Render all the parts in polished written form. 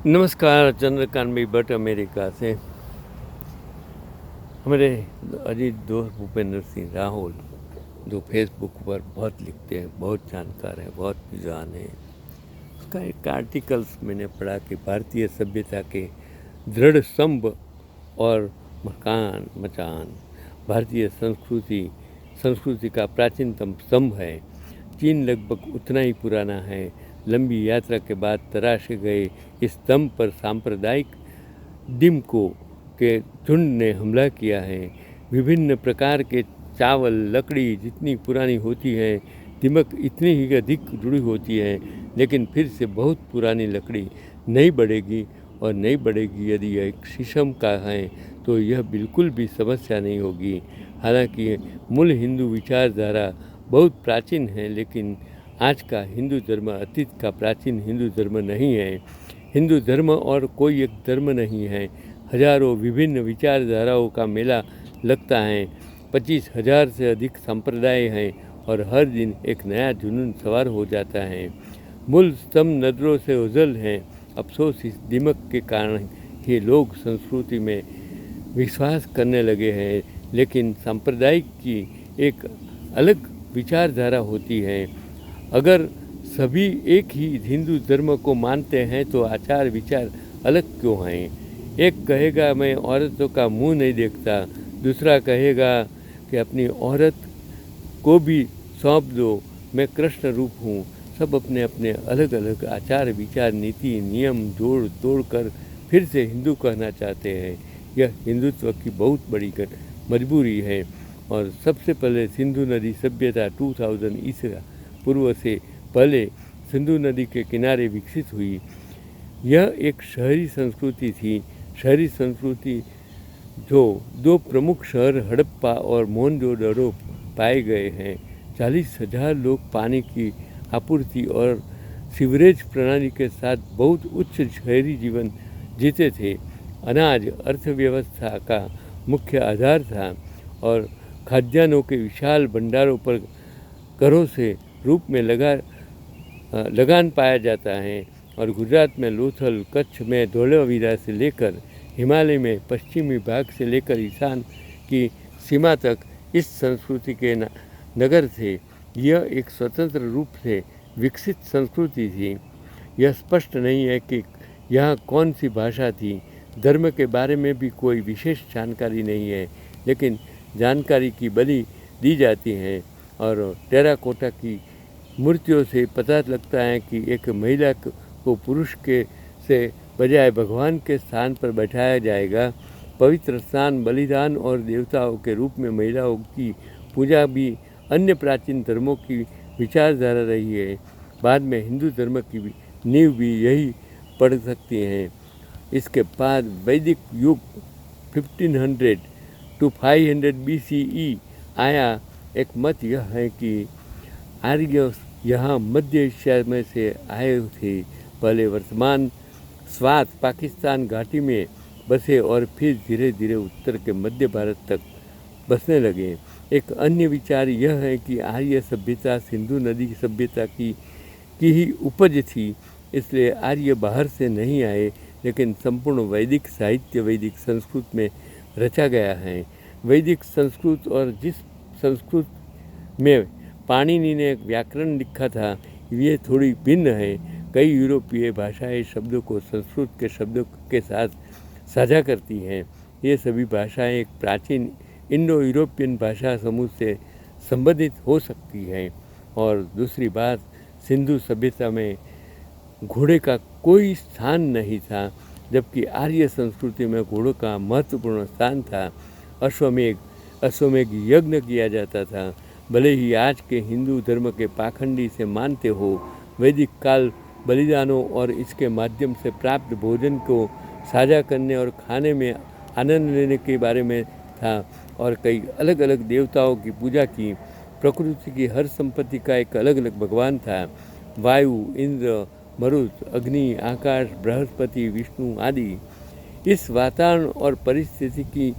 नमस्कार, चंद्रकांत भाई भट्ट अमेरिका से। हमारे अजीत दोस्त भूपेंद्र सिंह राहुल जो फेसबुक पर बहुत लिखते हैं, बहुत जानकार हैं, बहुत विद्वान हैं। उसका एक आर्टिकल्स मैंने पढ़ा कि भारतीय सभ्यता के दृढ़ स्तंभ और मचान भारतीय संस्कृति का प्राचीनतम स्तंभ है। चीन लगभग उतना ही पुराना है। लंबी यात्रा के बाद तराशे गए इस स्तंभ पर सांप्रदायिक डिम्को के झुंड ने हमला किया है। विभिन्न प्रकार के चावल लकड़ी जितनी पुरानी होती है, दिमक इतनी ही अधिक जुड़ी होती है, लेकिन फिर से बहुत पुरानी लकड़ी नहीं बढ़ेगी और नहीं बढ़ेगी। यदि यह एक शीशम का है तो यह बिल्कुल भी समस्या नहीं होगी। हालांकि मूल हिंदू विचारधारा बहुत प्राचीन है, लेकिन आज का हिंदू धर्म अतीत का प्राचीन हिंदू धर्म नहीं है। हिंदू धर्म और कोई एक धर्म नहीं है, हजारों विभिन्न विचारधाराओं का मेला लगता है। 25,000 से अधिक संप्रदाय हैं और हर दिन एक नया जुनून सवार हो जाता है। मूल स्तंभ नजरों से ओझल हैं। अफसोस इस दिमक के कारण ही लोग संस्कृति में विश्वास करने लगे हैं, लेकिन सांप्रदायिक की एक अलग विचारधारा होती है। अगर सभी एक ही हिंदू धर्म को मानते हैं तो आचार विचार अलग क्यों हैं? एक कहेगा मैं औरतों का मुंह नहीं देखता, दूसरा कहेगा कि अपनी औरत को भी सौंप दो, मैं कृष्ण रूप हूँ। सब अपने अपने अलग अलग आचार विचार नीति नियम जोड़ तोड़ कर फिर से हिंदू कहना चाहते हैं। यह हिंदुत्व की बहुत बड़ी मजबूरी है। और सबसे पहले सिंधु नदी सभ्यता 2000 ईसा पूर्व से पहले सिंधु नदी के किनारे विकसित हुई। यह एक शहरी संस्कृति थी। शहरी संस्कृति जो दो प्रमुख शहर हड़प्पा और मोहनजोदड़ो पाए गए हैं। 40,000 लोग पानी की आपूर्ति और सीवरेज प्रणाली के साथ बहुत उच्च शहरी जीवन जीते थे। अनाज अर्थव्यवस्था का मुख्य आधार था और खाद्यान्नों के विशाल भंडारों पर करों से रूप में लगान पाया जाता है। और गुजरात में लोथल, कच्छ में धोलावीरा से लेकर हिमालय में पश्चिमी भाग से लेकर ईशान की सीमा तक इस संस्कृति के नगर थे। यह एक स्वतंत्र रूप से विकसित संस्कृति थी। यह स्पष्ट नहीं है कि यहाँ कौन सी भाषा थी। धर्म के बारे में भी कोई विशेष जानकारी नहीं है, लेकिन जानकारी की बलि दी जाती है। और टेराकोटा की मूर्तियों से पता लगता है कि एक महिला को पुरुष के से बजाय भगवान के स्थान पर बैठाया जाएगा। पवित्र स्नान, बलिदान और देवताओं के रूप में महिलाओं की पूजा भी अन्य प्राचीन धर्मों की विचारधारा रही है। बाद में हिंदू धर्म की नींव भी यही पड़ सकती हैं। इसके बाद वैदिक युग 1500 to 500 BCE आया। एक मत यह है कि आर्य यहाँ मध्य एशिया में से आए थे। पहले वर्तमान स्वात पाकिस्तान घाटी में बसे और फिर धीरे धीरे उत्तर के मध्य भारत तक बसने लगे। एक अन्य विचार यह है कि आर्य सभ्यता सिंधु नदी की सभ्यता की ही उपज थी, इसलिए आर्य बाहर से नहीं आए, लेकिन संपूर्ण वैदिक साहित्य वैदिक संस्कृत में रचा गया है। वैदिक संस्कृत और जिस संस्कृत में पाणिनि ने व्याकरण लिखा था, ये थोड़ी भिन्न है। कई यूरोपीय भाषाएं शब्दों को संस्कृत के शब्दों के साथ साझा करती हैं। ये सभी भाषाएं एक प्राचीन इंडो यूरोपियन भाषा समूह से संबंधित हो सकती हैं। और दूसरी बात, सिंधु सभ्यता में घोड़े का कोई स्थान नहीं था, जबकि आर्य संस्कृति में घोड़ों का महत्वपूर्ण स्थान था। अश्वमेघ यज्ञ किया जाता था। भले ही आज के हिंदू धर्म के पाखंडी से मानते हो, वैदिक काल बलिदानों और इसके माध्यम से प्राप्त भोजन को साझा करने और खाने में आनंद लेने के बारे में था। और कई अलग अलग देवताओं की पूजा की। प्रकृति की हर संपत्ति का एक अलग अलग भगवान था। वायु, इंद्र, मरुत, अग्नि, आकाश, बृहस्पति, विष्णु आदि। इस वातावरण और परिस्थिति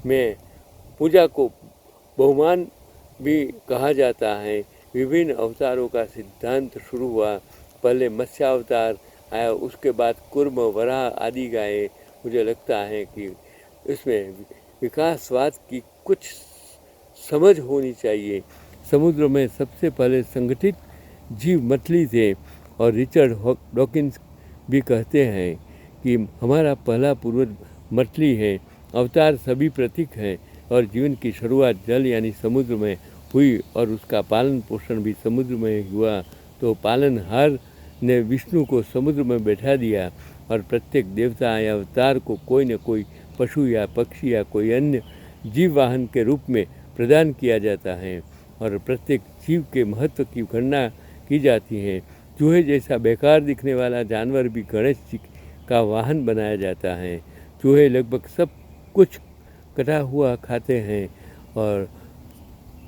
में पूजा को बहुमान भी कहा जाता है। विभिन्न अवतारों का सिद्धांत शुरू हुआ। पहले मत्स्यावतार, आया, उसके बाद कुर्म, वराह आदि गाए। मुझे लगता है कि इसमें विकासवाद की कुछ समझ होनी चाहिए। समुद्र में सबसे पहले संगठित जीव मछली थे और रिचर्ड डॉकिंस भी कहते हैं कि हमारा पहला पूर्वज मछली है। अवतार सभी प्रतीक हैं और जीवन की शुरुआत जल यानी समुद्र में हुई और उसका पालन पोषण भी समुद्र में हुआ। तो पालनहार ने विष्णु को समुद्र में बैठा दिया और प्रत्येक देवता या अवतार को कोई न कोई पशु या पक्षी या कोई अन्य जीव वाहन के रूप में प्रदान किया जाता है और प्रत्येक जीव के महत्व की गणना की जाती है। चूहे जैसा बेकार दिखने वाला जानवर भी गणेश जी का वाहन बनाया जाता है। चूहे लगभग सब कुछ कटा हुआ खाते हैं और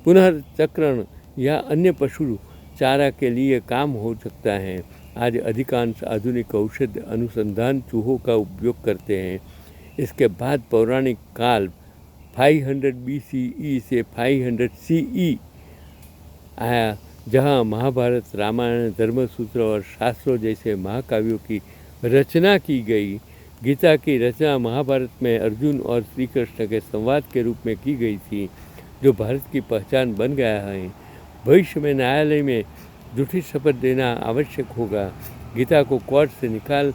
पुनर्चक्रण या अन्य पशु चारा के लिए काम हो सकता है। आज अधिकांश आधुनिक औषध अनुसंधान चूहों का उपयोग करते हैं। इसके बाद पौराणिक काल 500 BCE से 500 CE आया, जहाँ महाभारत, रामायण, धर्मसूत्र और शास्त्रों जैसे महाकाव्यों की रचना की गई। गीता की रचना महाभारत में अर्जुन और श्री कृष्ण के संवाद के रूप में की गई थी, जो भारत की पहचान बन गया है। भविष्य में न्यायालय में झूठी शपथ देना आवश्यक होगा। गीता को कोर्ट से निकाल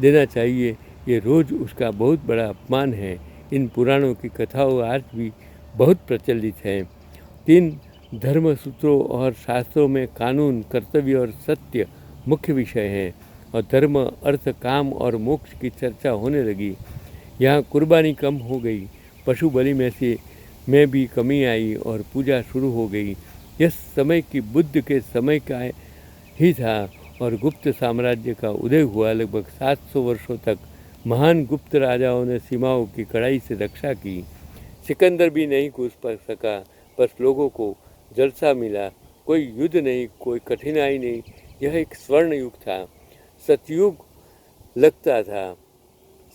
देना चाहिए। ये रोज़ उसका बहुत बड़ा अपमान है। इन पुराणों की कथाओं आज भी बहुत प्रचलित हैं। 3 धर्मसूत्रों और शास्त्रों में कानून, कर्तव्य और सत्य मुख्य विषय हैं और धर्म, अर्थ, काम और मोक्ष की चर्चा होने लगी। यहाँ कुर्बानी कम हो गई, पशु बलि में भी कमी आई और पूजा शुरू हो गई। यह समय की बुद्ध के समय का ही था और गुप्त साम्राज्य का उदय हुआ। लगभग 700 वर्षों तक महान गुप्त राजाओं ने सीमाओं की कड़ाई से रक्षा की। सिकंदर भी नहीं घुस पा सका, बस लोगों को जलसा मिला। कोई युद्ध नहीं, कोई कठिनाई नहीं। यह एक स्वर्ण युग था, सतयुग लगता था।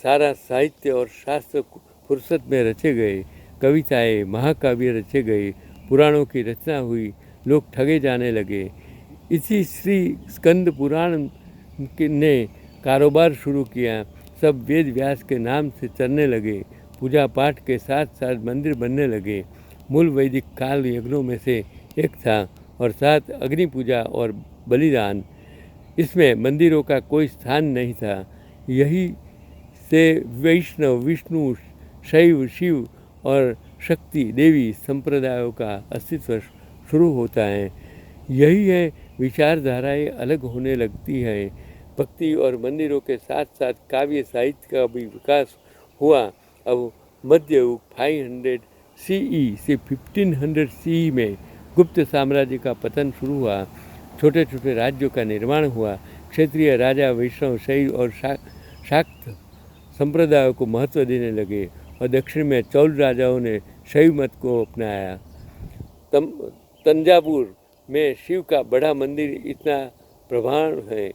सारा साहित्य और शास्त्र फुर्सत में रचे गए, कविताएं, महाकाव्य रचे गए, पुराणों की रचना हुई, लोग ठगे जाने लगे। इसी श्री स्कंद पुराण ने कारोबार शुरू किया। सब वेद व्यास के नाम से चलने लगे। पूजा पाठ के साथ साथ मंदिर बनने लगे। मूल वैदिक काल यज्ञों में से एक था और साथ अग्नि पूजा और बलिदान। इसमें मंदिरों का कोई स्थान नहीं था। यही से वैष्णव, विष्णु, शैव, शिव और शक्ति देवी संप्रदायों का अस्तित्व शुरू होता है। यही है विचारधाराएं अलग होने लगती हैं। भक्ति और मंदिरों के साथ साथ काव्य साहित्य का भी विकास हुआ। अब मध्य युग 500 CE से 1500 CE में गुप्त साम्राज्य का पतन शुरू हुआ। छोटे छोटे राज्यों का निर्माण हुआ। क्षेत्रीय राजा वैष्णव, शैव और शाक्त संप्रदायों को महत्व देने लगे और दक्षिण में चौल राजाओं ने शैव मत को अपनाया। तंजावुर में शिव का बड़ा मंदिर इतना प्रभाव है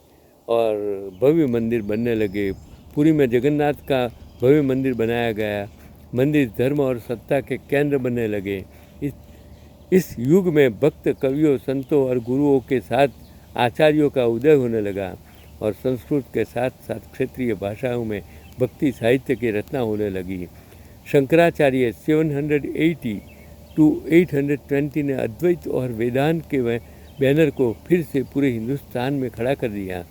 और भव्य मंदिर बनने लगे। पुरी में जगन्नाथ का भव्य मंदिर बनाया गया। मंदिर धर्म और सत्ता के केंद्र बनने लगे। इस युग में भक्त कवियों, संतों और गुरुओं के साथ आचार्यों का उदय होने लगा और संस्कृत के साथ साथ क्षेत्रीय भाषाओं में भक्ति साहित्य की रचना होने लगी। शंकराचार्य 780 to 820 ने अद्वैत और वेदांत के बैनर को फिर से पूरे हिंदुस्तान में खड़ा कर दिया।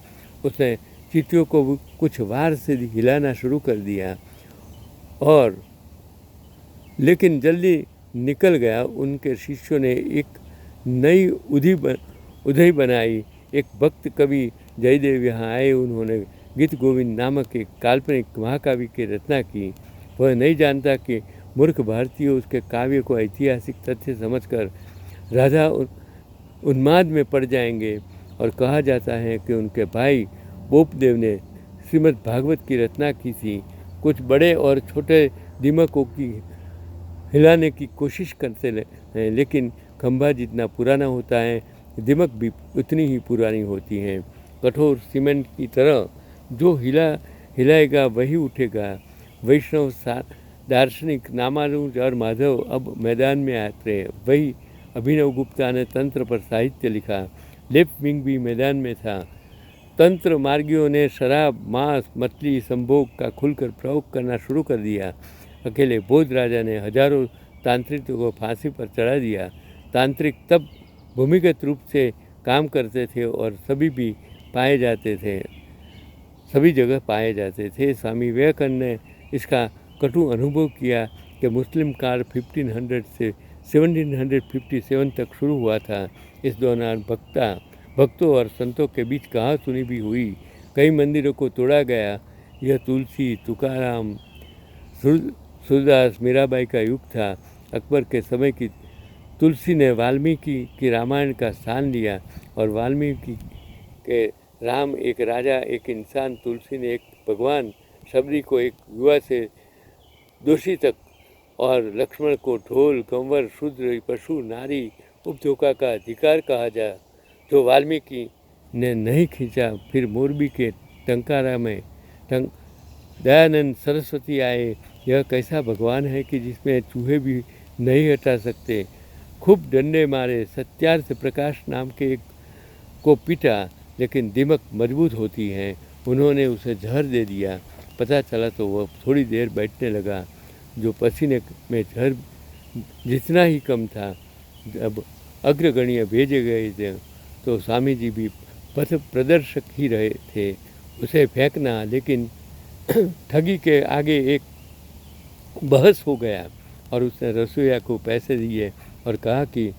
उसने चिट्ठियों को कुछ वार से हिलाना शुरू कर दिया और लेकिन जल्दी निकल गया। उनके शिष्यों ने एक नई उदय बनाई। एक भक्त कवि जयदेव यहाँ आए। उन्होंने गीत गोविंद नामक एक काल्पनिक महाकाव्य की रचना की। वह नहीं जानता कि मूर्ख भारतीय उसके काव्य को ऐतिहासिक तथ्य समझकर राधा उन्माद में पड़ जाएंगे और कहा जाता है कि उनके भाई बोपदेव ने श्रीमद् भागवत की रचना की थी। कुछ बड़े और छोटे दिमागों की हिलाने की कोशिश करते हैं, लेकिन खंभा जितना पुराना होता है दिमाग भी उतनी ही पुरानी होती हैं। कठोर सीमेंट की तरह जो हिलाएगा वही उठेगा। वैष्णव दार्शनिक नामानुज और माधव अब मैदान में आते हैं। वही अभिनव गुप्ता ने तंत्र पर साहित्य लिखा। लेफ्ट विंग भी मैदान में था। तंत्र मार्गियों ने शराब, मांस, मछली, संभोग का खुलकर प्रयोग करना शुरू कर दिया। अकेले बौद्ध राजा ने हजारों तांत्रिकों को फांसी पर चढ़ा दिया। तांत्रिक तब भूमिगत रूप से काम करते थे और सभी जगह पाए जाते थे। स्वामी विवेकानंद ने इसका कटु अनुभव किया कि मुस्लिम काल 1500 से 1757 तक शुरू हुआ था। इस दौरान भक्तों और संतों के बीच कहा सुनी भी हुई। कई मंदिरों को तोड़ा गया। यह तुलसी, तुकाराम, सूरदास, मीराबाई का युग था। अकबर के समय की तुलसी ने वाल्मीकि की रामायण का स्थान लिया और वाल्मीकि के राम एक राजा, एक इंसान, तुलसी ने एक भगवान, शबरी को एक युवा से दोषी तक और लक्ष्मण को ढोल, कंवर, शूद्र, पशु, नारी, उपधोखा का अधिकार कहा जा, जो वाल्मीकि ने नहीं खींचा। फिर मोरबी के टंकारा में दयानंद सरस्वती आए। यह कैसा भगवान है कि जिसमें चूहे भी नहीं हटा सकते। खूब डंडे मारे। सत्यार्थ प्रकाश नाम के एक को पीटा, लेकिन दिमक मजबूत होती है। उन्होंने उसे जहर दे दिया। पता चला तो वह थोड़ी देर बैठने लगा। जो पसीने में जहर जितना ही कम था। जब अग्रगण्य भेजे गए थे तो स्वामी जी भी पथ प्रदर्शक ही रहे थे। उसे फेंकना, लेकिन ठगी के आगे एक बहस हो गया और उसने रसोइया को पैसे दिए और कहा कि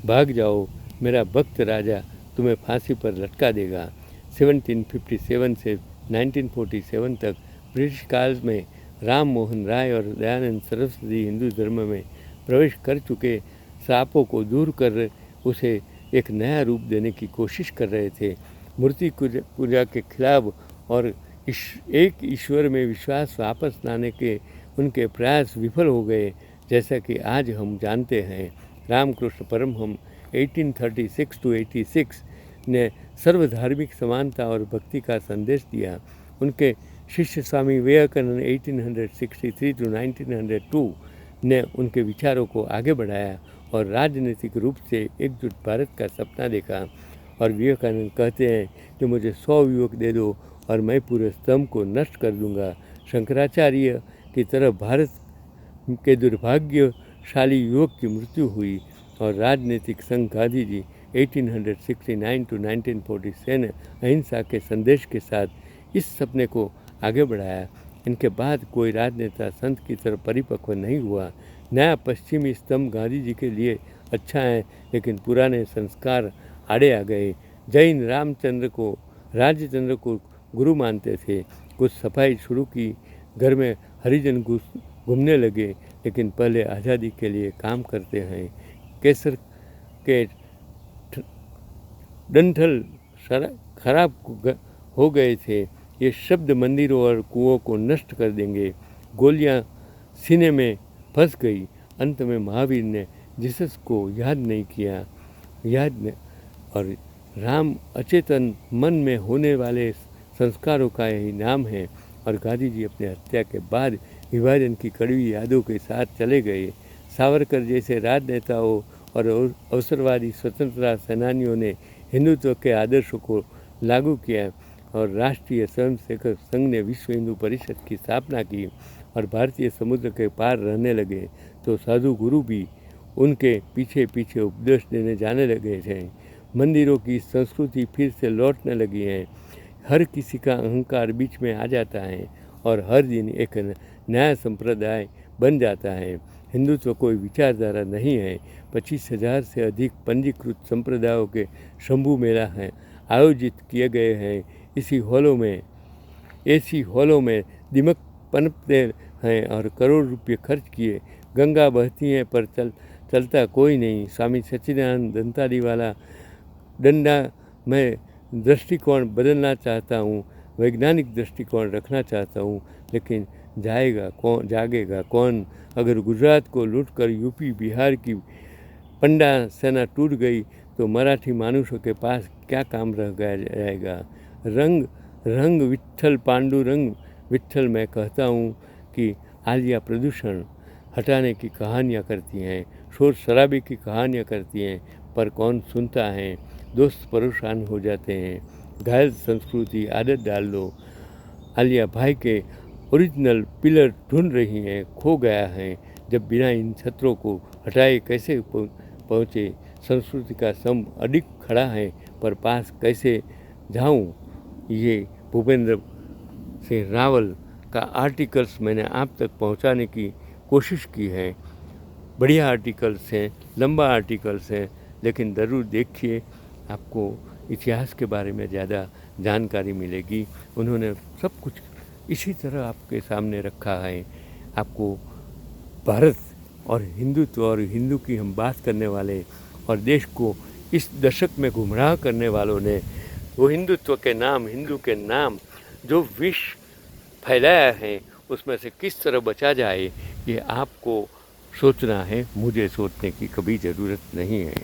भाग जाओ, मेरा भक्त राजा तुम्हें फांसी पर लटका देगा। 1757 से 1947 तक ब्रिटिश काल में राम मोहन राय और दयानंद सरस्वती हिंदू धर्म में प्रवेश कर चुके श्रापों को दूर कर उसे एक नया रूप देने की कोशिश कर रहे थे। मूर्ति पूजा के खिलाफ और एक ईश्वर में विश्वास वापस लाने के उनके प्रयास विफल हो गए। जैसा कि आज हम जानते हैं, रामकृष्ण परमहंस 1836 to 86 ने सर्वधार्मिक समानता और भक्ति का संदेश दिया। उनके शिष्य स्वामी विवेकानंद 1863 to 1902 ने उनके विचारों को आगे बढ़ाया और राजनीतिक रूप से एकजुट भारत का सपना देखा। और विवेकानंद कहते हैं कि मुझे 100 युवक दे दो और मैं पूरे स्तंभ को नष्ट कर दूंगा। शंकराचार्य की तरह भारत के दुर्भाग्यशाली युवक की मृत्यु हुई और राजनीतिक संघ गांधी जी 1869 to 1947 अहिंसा के संदेश के साथ इस सपने को आगे बढ़ाया। इनके बाद कोई राजनेता संत की तरह परिपक्व नहीं हुआ। नया पश्चिमी स्तंभ गांधी जी के लिए अच्छा है, लेकिन पुराने संस्कार आड़े आ गए। जैन रामचंद्र को गुरु मानते थे। कुछ सफाई शुरू की। घर में हरिजन घूमने लगे, लेकिन पहले आज़ादी के लिए काम करते हैं। केसर के डंठल खराब हो गए थे। ये शब्द मंदिरों और कुओं को नष्ट कर देंगे। गोलियां सीने में फंस गई। अंत में महावीर ने जीसस को याद नहीं किया। और राम अचेतन मन में होने वाले संस्कारों का यही नाम है। और गांधी जी अपने हत्या के बाद विभाजन की कड़वी यादों के साथ चले गए। सावरकर जैसे राजनेताओं और अवसरवादी स्वतंत्रता सेनानियों ने हिंदुत्व के आदर्शों को लागू किया और राष्ट्रीय स्वयंसेवक संघ ने विश्व हिंदू परिषद की स्थापना की और भारतीय समुद्र के पार रहने लगे तो साधु गुरु भी उनके पीछे पीछे उपदेश देने जाने लगे थे। मंदिरों की संस्कृति फिर से लौटने लगी है। हर किसी का अहंकार बीच में आ जाता है और हर दिन एक नया संप्रदाय बन जाता है। हिंदुत्व कोई विचारधारा नहीं है। 25,000 से अधिक पंजीकृत संप्रदायों के शंभू मेला हैं आयोजित किए गए हैं। ऐसी हॉलों में दिमक पनपते हैं और करोड़ रुपये खर्च किए। गंगा बहती है पर चलता कोई नहीं। स्वामी सच्चिदानंद दंताली वाला डंडा मैं दृष्टिकोण बदलना चाहता हूँ, वैज्ञानिक दृष्टिकोण रखना चाहता हूँ, लेकिन जागेगा कौन? अगर गुजरात को लूटकर यूपी बिहार की पंडा सेना टूट गई तो मराठी मानुषों के पास क्या काम रह जाएगा? रंग विट्ठल पांडुरंग विट्ठल मैं कहता हूँ कि आलिया प्रदूषण हटाने की कहानियाँ करती हैं, शोर शराबे की कहानियाँ करती हैं, पर कौन सुनता है? दोस्त परेशान हो जाते हैं। घायल संस्कृति आदत डाल लो। आलिया भाई के ओरिजिनल पिलर ढूंढ रही हैं, खो गया है जब बिना इन छत्रों को हटाए कैसे पहुँचे। संस्कृति का स्तंभ अडिग खड़ा है पर पास कैसे जाऊँ। ये भूपेंद्र सिंह रावल का आर्टिकल्स मैंने आप तक पहुंचाने की कोशिश की है। बढ़िया आर्टिकल्स हैं, लंबा आर्टिकल्स हैं, लेकिन ज़रूर देखिए, आपको इतिहास के बारे में ज़्यादा जानकारी मिलेगी। उन्होंने सब कुछ इसी तरह आपके सामने रखा है। आपको भारत और हिंदुत्व और हिंदू की हम बात करने वाले और देश को इस दशक में गुमराह करने वालों ने वो हिंदुत्व के नाम, हिंदू के नाम जो विष फैलाया है, उसमें से किस तरह बचा जाए, ये आपको सोचना है। मुझे सोचने की कभी ज़रूरत नहीं है।